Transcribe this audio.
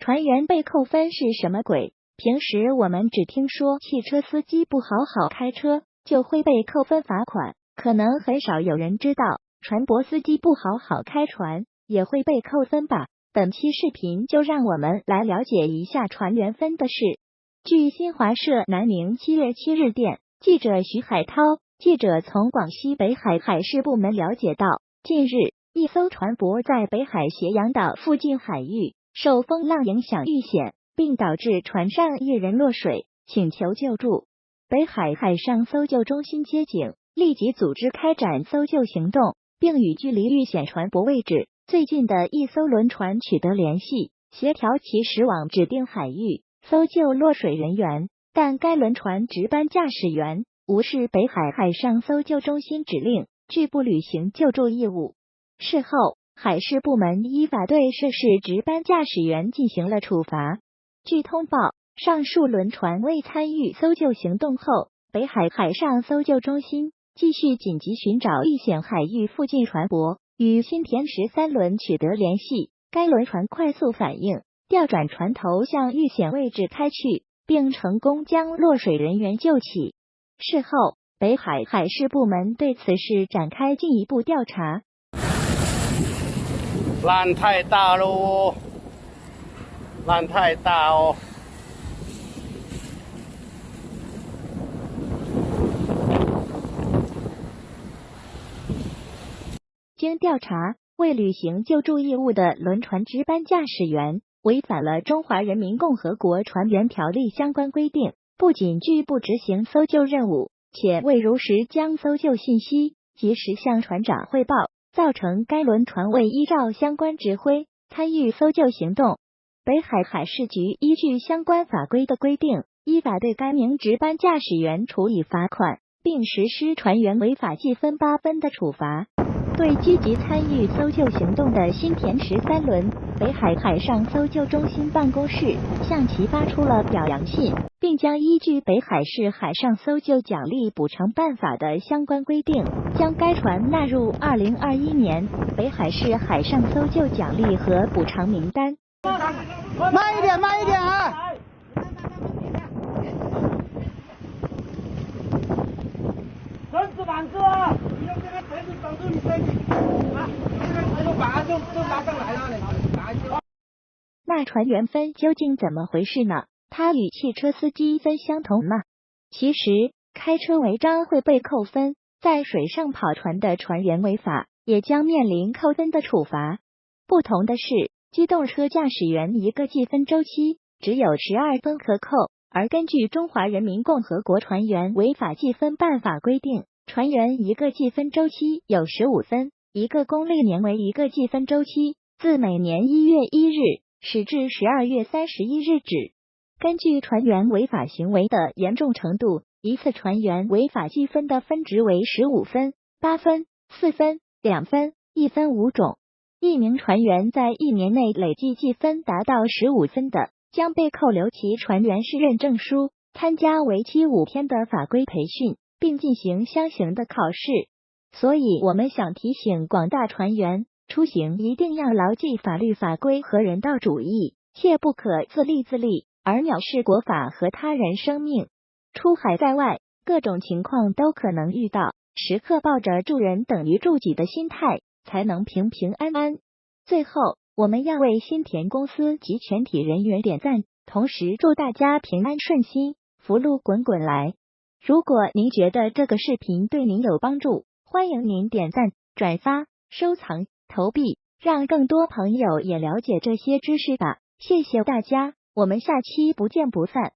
船员被扣分是什么鬼？平时我们只听说汽车司机不好好开车就会被扣分罚款，可能很少有人知道船舶司机不好好开船也会被扣分吧。本期视频就让我们来了解一下船员分的事。据新华社南宁7月7日电，记者徐海涛，记者从广西北海海事部门了解到，近日一艘船舶在北海斜阳岛附近海域受风浪影响遇险，并导致船上一人落水，请求救助。北海海上搜救中心接警，立即组织开展搜救行动，并与距离遇险船舶位置最近的一艘轮船取得联系，协调其驶往指定海域搜救落水人员，但该轮船值班驾驶员无视北海海上搜救中心指令，拒不履行救助义务。事后，海事部门依法对涉事值班驾驶员进行了处罚。据通报，上述轮船未参与搜救行动后，北海海上搜救中心继续紧急寻找遇险海域附近船舶，与新田13轮取得联系。该轮船快速反应，调转船头向遇险位置开去，并成功将落水人员救起。事后，北海海事部门对此事展开进一步调查。浪太大喽，浪太大哦。经调查，未履行救助义务的轮船值班驾驶员违反了《中华人民共和国船员条例》相关规定，不仅拒不执行搜救任务，且未如实将搜救信息及时向船长汇报，造成该轮船未依照相关指挥参与搜救行动。北海海事局依据相关法规的规定，依法对该名值班驾驶员处以罚款，并实施船员违法记分8分的处罚。对积极参与搜救行动的新田13轮，北海海上搜救中心办公室向其发出了表扬信，并将依据北海市海上搜救奖励补偿办法的相关规定，将该船纳入2021年北海市海上搜救奖励和补偿名单。慢一点，慢一点啊！绳子绑住啊！你用这个绳子绑住你身体啊！这个把就拉上来了，你那船员分究竟怎么回事呢？它与汽车司机分相同吗？其实，开车违章会被扣分，在水上跑船的船员违法也将面临扣分的处罚。不同的是，机动车驾驶员一个记分周期只有12分可扣，而根据《中华人民共和国船员违法记分办法》规定，船员一个记分周期有15分，一个公历年为一个记分周期，自每年1月1日始至12月31日止。根据船员违法行为的严重程度，一次船员违法记分的分值为15分、8分、4分、2分、1分5种。一名船员在1年内累计记分达到15分的，将被扣留其船员适任证书，参加为期5天的法规培训，并进行相应的考试。所以我们想提醒广大船员，出行一定要牢记法律法规和人道主义，切不可自立自立，而藐视国法和他人生命。出海在外，各种情况都可能遇到，时刻抱着助人等于助己的心态，才能平平安安。最后，我们要为新田公司及全体人员点赞，同时祝大家平安顺心，福禄滚滚来。如果您觉得这个视频对您有帮助，欢迎您点赞、转发、收藏、投币，让更多朋友也了解这些知识吧。谢谢大家，我们下期不见不散。